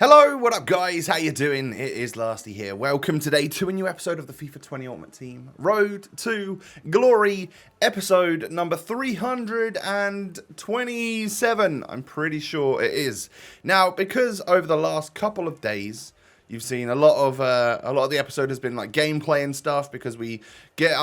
Hello, what up guys, how you doing? It is Lasty here. Welcome today to a new episode of the FIFA 20 Ultimate Team Road to Glory, episode number 327, I'm pretty sure it is. Now, because over the last couple of days, you've seen a lot of the episode has been like gameplay and stuff because we get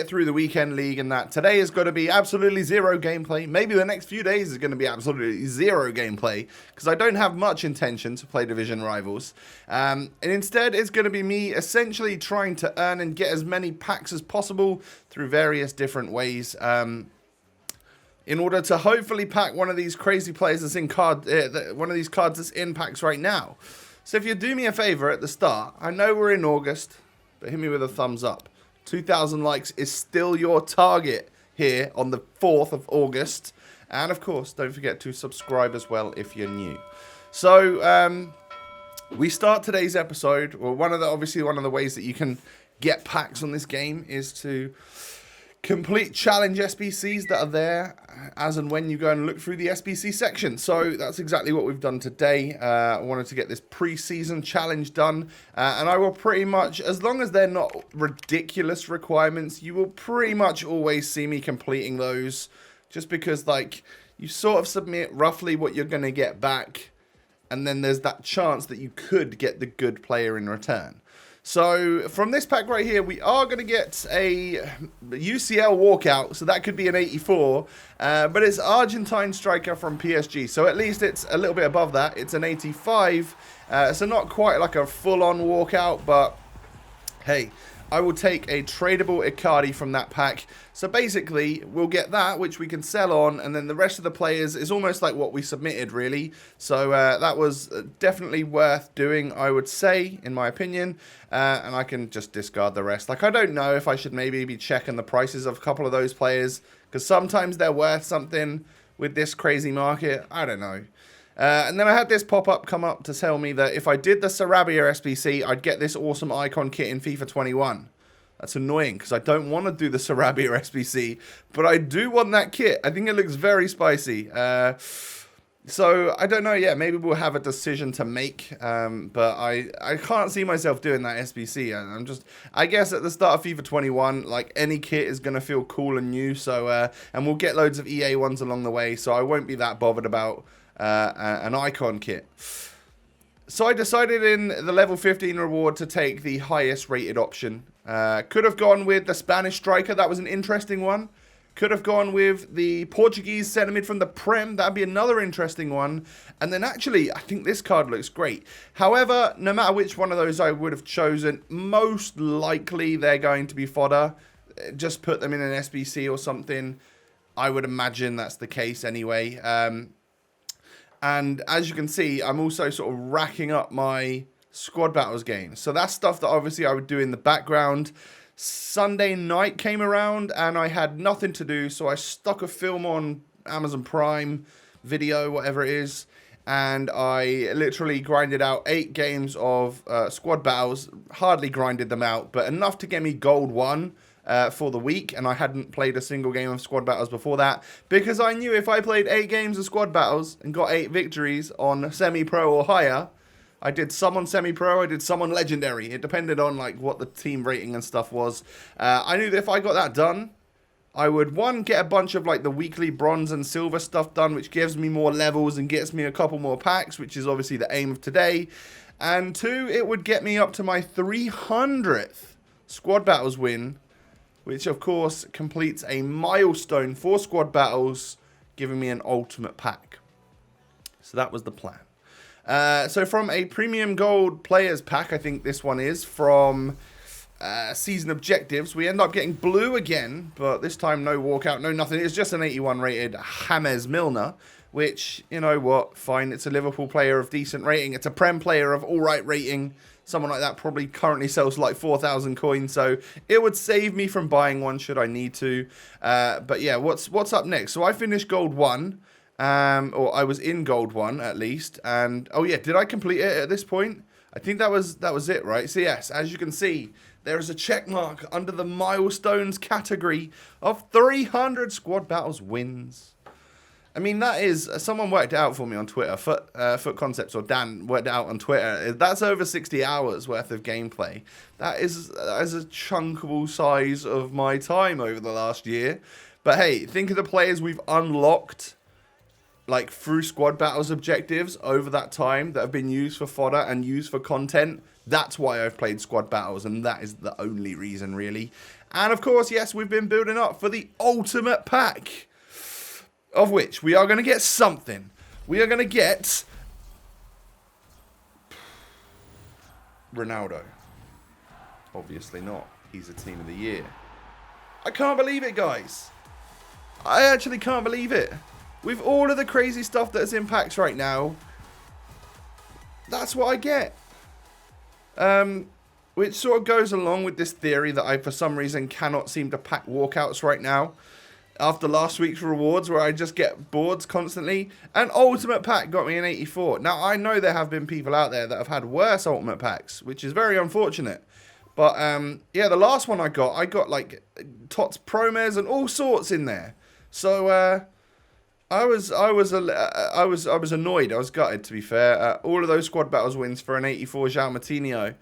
through the weekend league and that. Today is going to be absolutely zero gameplay. Maybe the next few days is going to be absolutely zero gameplay because I don't have much intention to play division rivals. And instead, it's going to be me essentially trying to earn and get as many packs as possible through various different ways. In order to hopefully pack one of these crazy players that's in one of these cards that's in packs right now. So if you do me a favor at the start, I know we're in August, but hit me with a thumbs up. 2,000 likes is still your target here on the 4th of August. And of course, don't forget to subscribe as well if you're new. So we start today's episode. Well, obviously one of the ways that you can get packs on this game is to complete challenge SBCs that are there as and when you go and look through the SBC section. So that's exactly what we've done today. I wanted to get this pre-season challenge done. And I will pretty much, as long as they're not ridiculous requirements, you will pretty much always see me completing those. Just because, like, you sort of submit roughly what you're going to get back. And then there's that chance that you could get the good player in return. So, from this pack right here, we are going to get a UCL walkout, so that could be an 84, but it's Argentine striker from PSG, so at least it's a little bit above that. It's an 85, so not quite like a full-on walkout, but hey, I will take a tradable Icardi from that pack. So basically, we'll get that, which we can sell on, and then the rest of the players is almost like what we submitted, really. So that was definitely worth doing, I would say, in my opinion. And I can just discard the rest. Like, I don't know if I should maybe be checking the prices of a couple of those players, because sometimes they're worth something with this crazy market. I don't know. And then I had this pop-up come up to tell me that if I did the Sarabia SBC, I'd get this awesome icon kit in FIFA 21. That's annoying because I don't want to do the Sarabia SBC, but I do want that kit. I think it looks very spicy. So I don't know yet. Maybe we'll have a decision to make, but I can't see myself doing that SBC. I guess at the start of FIFA 21, like any kit is going to feel cool and new. So and we'll get loads of EA ones along the way. So I won't be that bothered about an icon kit. So I decided in the level 15 reward to take the highest rated option. Could have gone with the Spanish striker. That was an interesting one. Could have gone with the Portuguese centre mid from the Prem. That'd be another interesting one. And then actually, I think this card looks great. However, no matter which one of those I would have chosen, most likely they're going to be fodder. Just put them in an SBC or something. I would imagine that's the case anyway. And as you can see, I'm also sort of racking up my squad battles games. So that's stuff that obviously I would do in the background. Sunday night came around and I had nothing to do. So I stuck a film on Amazon Prime Video, whatever it is. And I literally grinded out 8 games of squad battles. Hardly grinded them out, but enough to get me gold 1. For the week, and I hadn't played a single game of squad battles before that because I knew if I played 8 games of squad battles and got 8 victories on semi-pro or higher, I did some on semi-pro, I did some on legendary. It depended on like what the team rating and stuff was. I knew that if I got that done, I would, one, get a bunch of like the weekly bronze and silver stuff done, which gives me more levels and gets me a couple more packs, which is obviously the aim of today. And 2, it would get me up to my 300th squad battles win, which of course completes a milestone for squad battles, giving me an ultimate pack. So that was the plan. So from a premium gold players pack, I think this one is, from season objectives, we end up getting blue again, but this time no walkout, no nothing. It's just an 81 rated James Milner, which, you know what, fine. It's a Liverpool player of decent rating. It's a Prem player of all right rating. Someone like that probably currently sells like 4,000 coins, so it would save me from buying one should I need to. But yeah, what's up next? So I finished gold 1, or I was in gold 1 at least, and oh yeah, did I complete it at this point? I think that was it, right? So yes, as you can see, there is a check mark under the milestones category of 300 squad battles wins. I mean, that is, someone worked it out for me on Twitter, Foot Concepts, or Dan worked it out on Twitter. That's over 60 hours worth of gameplay. That is a chunkable size of my time over the last year. But hey, think of the players we've unlocked, like through squad battles objectives over that time that have been used for fodder and used for content. That's why I've played squad battles, and that is the only reason, really. And of course, yes, we've been building up for the ultimate pack, of which we are going to get something. We are going to get Ronaldo. Obviously not. He's a team of the year. I can't believe it, guys. I actually can't believe it. With all of the crazy stuff that's in packs right now, that's what I get. Which sort of goes along with this theory that I, for some reason, cannot seem to pack walkouts right now. After last week's rewards, where I just get boards constantly. An ultimate pack got me an 84. Now, I know there have been people out there that have had worse ultimate packs, which is very unfortunate. But, yeah, the last one I got like TOTS promos and all sorts in there. So, I was annoyed. I was gutted, to be fair. All of those squad battles wins for an 84 João Moutinho.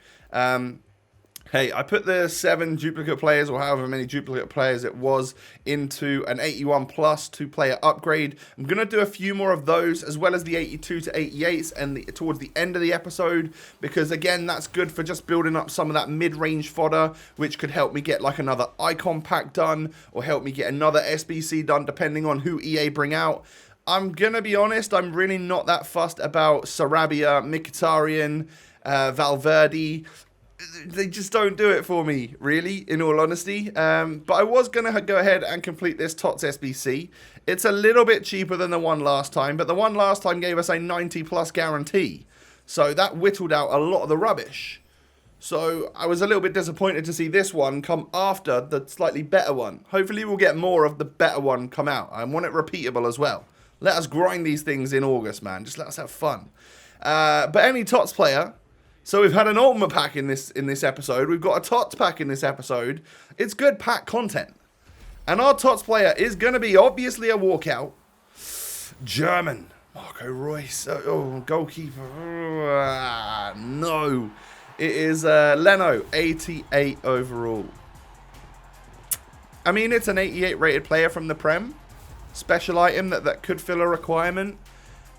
Hey, I put the 7 duplicate players, or however many duplicate players it was, into an 81 plus 2-player upgrade. I'm going to do a few more of those, as well as the 82 to 88s and towards the end of the episode, because again, that's good for just building up some of that mid-range fodder, which could help me get like another icon pack done, or help me get another SBC done, depending on who EA bring out. I'm going to be honest, I'm really not that fussed about Sarabia, Mkhitaryan, Valverde. They just don't do it for me, really, in all honesty. But I was going to go ahead and complete this TOTS SBC. It's a little bit cheaper than the one last time, but the one last time gave us a 90 plus guarantee. So that whittled out a lot of the rubbish. So I was a little bit disappointed to see this one come after the slightly better one. Hopefully we'll get more of the better one come out. I want it repeatable as well. Let us grind these things in August, man. Just let us have fun. But any TOTS player... So we've had an ultimate pack in this episode. We've got a TOTS pack in this episode. It's good pack content. And our TOTS player is going to be obviously a walkout. German. Marco Reus. Goalkeeper. No. It is Leno. 88 overall. I mean, it's an 88 rated player from the Prem. Special item that could fill a requirement.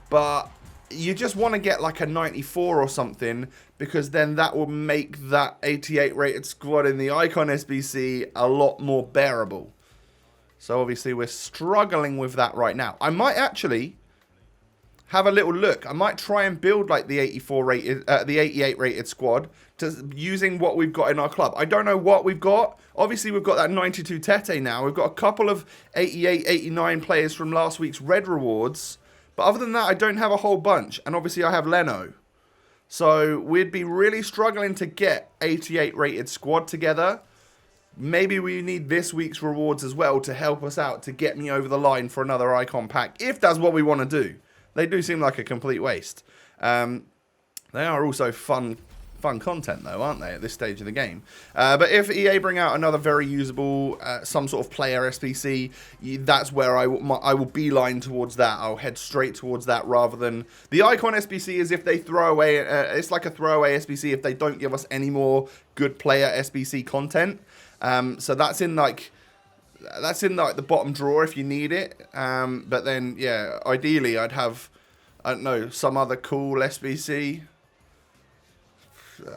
But... you just want to get like a 94 or something, because then that will make that 88 rated squad in the Icon SBC a lot more bearable. So obviously we're struggling with that right now. I might actually have a little look. I might try and build like the 84 rated, the 88 rated squad, using what we've got in our club. I don't know what we've got. Obviously we've got that 92 Tete now. We've got a couple of 88, 89 players from last week's red rewards. But other than that, I don't have a whole bunch. And obviously I have Leno. So we'd be really struggling to get 88 rated squad together. Maybe we need this week's rewards as well to help us out, to get me over the line for another icon pack, if that's what we want to do. They do seem like a complete waste. They are also fun content, though, aren't they, at this stage of the game? But if EA bring out another very usable, some sort of player SBC, that's where I will beeline towards that. I'll head straight towards that, rather than... the Icon SBC is if they throw away... it's like a throwaway SBC if they don't give us any more good player SBC content. So that's in, like... that's in, like, the bottom drawer if you need it. But then, yeah, ideally I'd have, I don't know, some other cool SBC...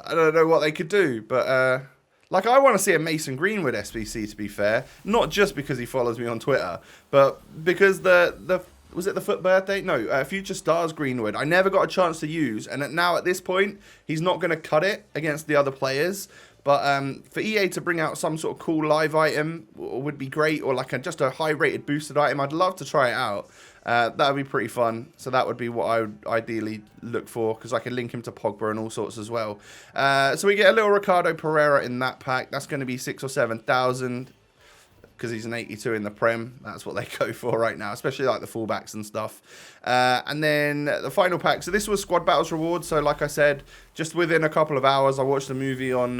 I don't know what they could do, but like, I want to see a Mason Greenwood SBC, to be fair, not just because he follows me on Twitter, but because was it the FUT birthday? No, Future Stars Greenwood. I never got a chance to use, and now at this point, he's not going to cut it against the other players. But for EA to bring out some sort of cool live item would be great, or like just a high-rated boosted item. I'd love to try it out. That would be pretty fun. So that would be what I would ideally look for, because I could link him to Pogba and all sorts as well. So we get a little Ricardo Pereira in that pack. That's going to be 6,000 or 7,000, because he's an 82 in the Prem. That's what they go for right now, especially like the fullbacks and stuff. And then the final pack. So this was Squad Battles rewards. So like I said, just within a couple of hours, I watched the movie on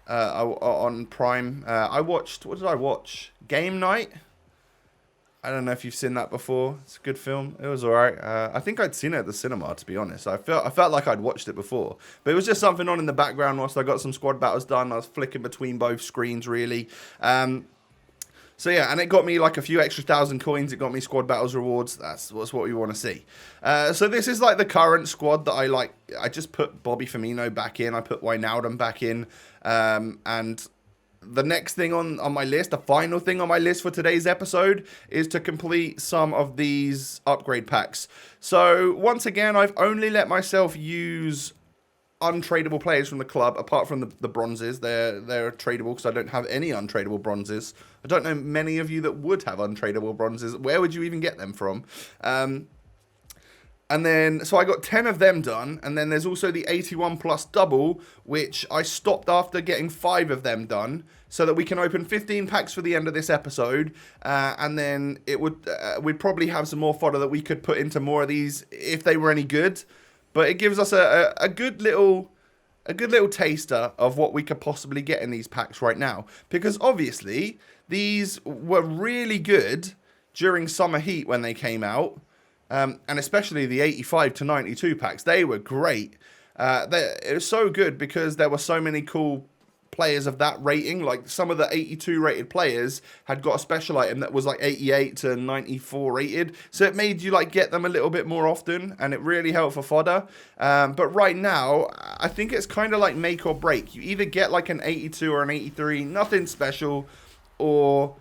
Prime. I watched, what did I watch? Game Night. I don't know if you've seen that before. It's a good film. It was alright. I think I'd seen it at the cinema, to be honest. I felt like I'd watched it before. But it was just something on in the background whilst I got some squad battles done. I was flicking between both screens, really. So yeah, and it got me like a few extra 1,000 coins. It got me squad battles rewards. That's what we want to see. So this is like the current squad that I like. I just put Bobby Firmino back in. I put Wijnaldum back in. And the next thing on my list, the final thing on my list for today's episode, is to complete some of these upgrade packs. So once again, I've only let myself use untradeable players from the club, apart from the bronzes. They're tradable because I don't have any untradeable bronzes. I don't know many of you that would have untradeable bronzes. Where would you even get them from? And then, so I got 10 of them done, and then there's also the 81 plus double, which I stopped after getting 5 of them done, so that we can open 15 packs for the end of this episode, and then it would we'd probably have some more fodder that we could put into more of these if they were any good. But it gives us a good little taster of what we could possibly get in these packs right now. Because obviously, these were really good during summer heat when they came out. And especially the 85 to 92 packs. They were great. It was so good because there were so many cool players of that rating. Like some of the 82 rated players had got a special item that was like 88 to 94 rated, so it made you like get them a little bit more often, and it really helped for fodder. But right now I think it's kind of like make or break. You either get like an 82 or an 83, nothing special, or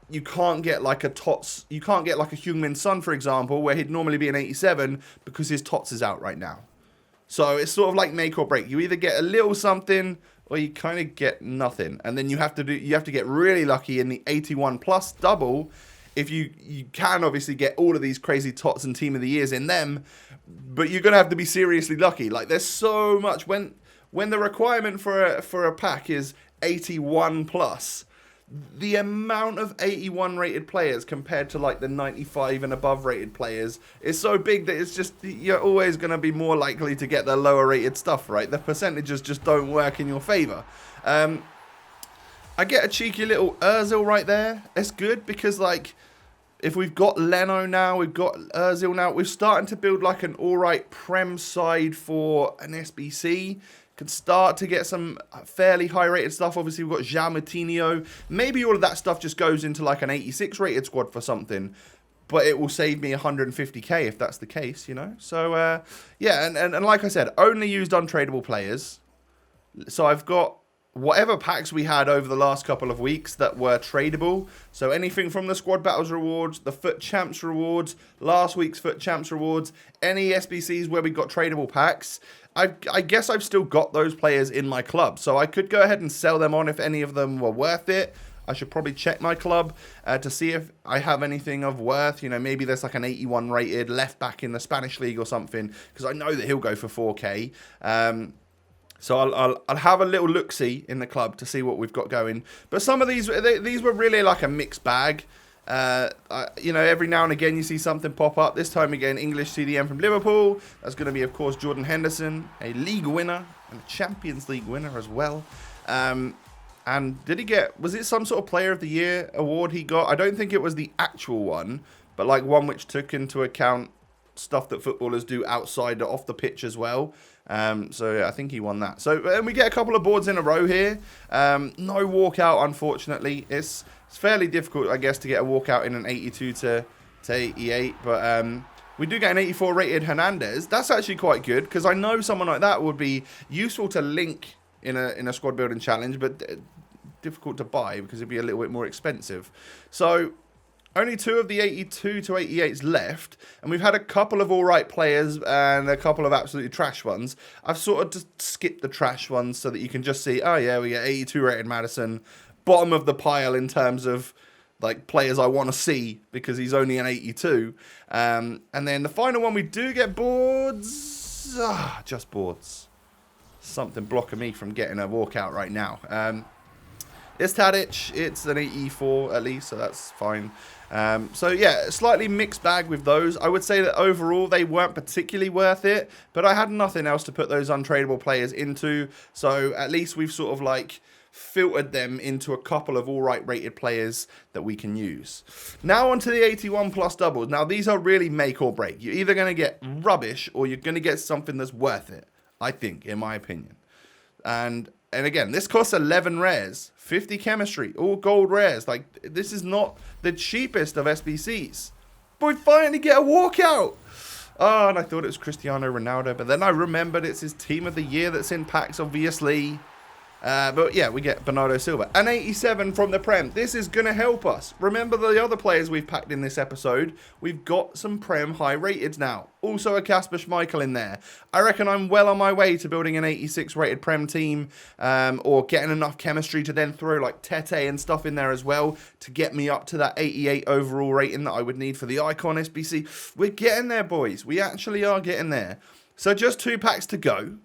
you can't get like a TOTS. You can't get like a Heung-min Son, for example, where he'd normally be an 87 because his TOTS is out right now. So it's sort of like make or break. You either get a little something or you kind of get nothing. And then you have to get really lucky in the 81 plus double. If you can obviously get all of these crazy TOTS and Team of the Years in them, but you're going to have to be seriously lucky. Like there's so much when the requirement for a pack is 81 plus. The amount of 81 rated players compared to like the 95 and above rated players is so big that it's just, you're always going to be more likely to get the lower rated stuff, right? The percentages just don't work in your favor. I get a cheeky little Ozil right there. It's good because like if we've got Leno now, we've got Ozil now, we're starting to build like an alright Prem side for an SBC. Can start to get some fairly high rated stuff. Obviously we've got João Moutinho. Maybe all of that stuff just goes into like an 86 rated squad for something, but it will save me 150k if that's the case, you know. So yeah, and like I said, only used untradeable players. So I've got whatever packs we had over the last couple of weeks that were tradable. So anything from the squad battles rewards, the foot champs rewards, last week's foot champs rewards, any SBCs where we got tradable packs. I guess I've still got those players in my club, so I could go ahead and sell them on if any of them were worth it. I should probably check my club to see if I have anything of worth. You know, maybe there's like an 81 rated left back in the Spanish league or something, because I know that he'll go for 4k. So I'll have a little look-see in the club to see what we've got going. But some of these were really like a mixed bag. You know, every now and again you see something pop up. This time again, English CDM from Liverpool. That's going to be, of course, Jordan Henderson, a league winner and a Champions League winner as well. And did he get, was it some sort of Player of the Year award he got? I don't think it was the actual one, but like one which took into account stuff that footballers do outside off the pitch as well. So yeah, I think he won that. So and we get a couple of boards in a row here. No walkout, unfortunately. It's fairly difficult, I guess, to get a walkout in an 82 to 88. But we do get an 84 rated Hernandez. That's actually quite good because I know someone like that would be useful to link in a squad building challenge, but difficult to buy because it'd be a little bit more expensive. So only 2 of the 82 to 88s left, and we've had a couple of alright players and a couple of absolutely trash ones. I've sort of just skipped the trash ones so that you can just see, oh yeah, we get 82 rated Maddison, bottom of the pile in terms of like players I want to see because he's only an 82. And then the final one, we do get boards. Just boards. Something blocking me from getting a walkout right now. It's Tadic. It's an 84 at least, so that's fine. So yeah, slightly mixed bag with those. I would say that overall they weren't particularly worth it, but I had nothing else to put those untradeable players into. So at least we've sort of like filtered them into a couple of all right rated players that we can use. Now onto the 81 plus doubles. Now these are really make or break. You're either going to get rubbish or you're going to get something that's worth it, I think, in my opinion. And again, this costs 11 rares, 50 chemistry, all gold rares. Like, this is not the cheapest of SBCs. But we finally get a walkout. Oh, and I thought it was Cristiano Ronaldo, but then I remembered it's his team of the year that's in packs, obviously. But yeah, we get Bernardo Silva. An 87 from the Prem. This is going to help us. Remember the other players we've packed in this episode? We've got some Prem high rated now. Also a Kasper Schmeichel in there. I reckon I'm well on my way to building an 86 rated Prem team, or getting enough chemistry to then throw like Tete and stuff in there as well to get me up to that 88 overall rating that I would need for the Icon SBC. We're getting there, boys. We actually are getting there. So just 2 packs to go.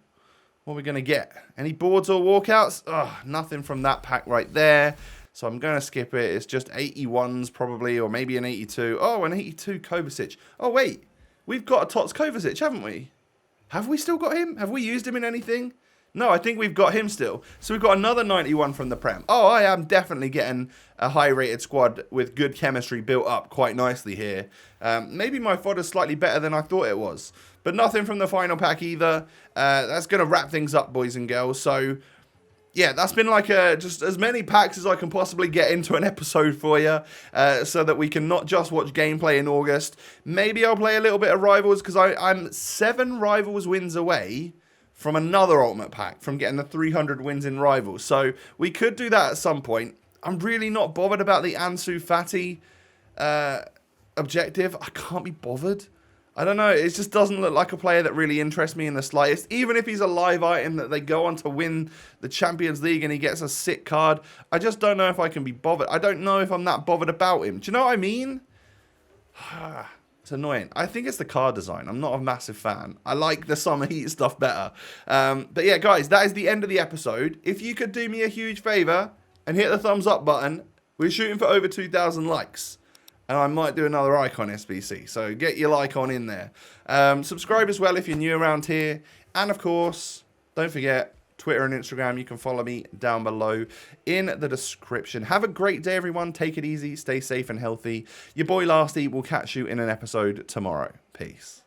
What are we going to get? Any boards or walkouts? Oh, nothing from that pack right there. So I'm going to skip it. It's just 81s probably, or maybe an 82. Oh, an 82 Kovacic. Oh, wait. We've got a TOTS Kovacic, haven't we? Have we still got him? Have we used him in anything? No, I think we've got him still. So we've got another 91 from the Prem. Oh, I am definitely getting a high-rated squad with good chemistry built up quite nicely here. Maybe my fodder's slightly better than I thought it was. But nothing from the final pack either. That's going to wrap things up, boys and girls. So, yeah, that's been like just as many packs as I can possibly get into an episode for you. So that we can not just watch gameplay in August. Maybe I'll play a little bit of Rivals because I'm 7 Rivals wins away from another Ultimate Pack, from getting the 300 wins in Rivals. So we could do that at some point. I'm really not bothered about the Ansu Fati objective. I can't be bothered. I don't know. It just doesn't look like a player that really interests me in the slightest. Even if he's a live item that they go on to win the Champions League and he gets a sick card, I just don't know if I can be bothered. I don't know if I'm that bothered about him. Do you know what I mean? It's annoying. I think it's the card design. I'm not a massive fan. I like the Summer Heat stuff better. But yeah, guys, that is the end of the episode. If you could do me a huge favor and hit the thumbs up button, we're shooting for over 2,000 likes. And I might do another Icon SBC. So get your like on in there. Subscribe as well if you're new around here. And of course, don't forget, Twitter and Instagram. You can follow me down below in the description. Have a great day, everyone. Take it easy. Stay safe and healthy. Your boy Lasty will catch you in an episode tomorrow. Peace.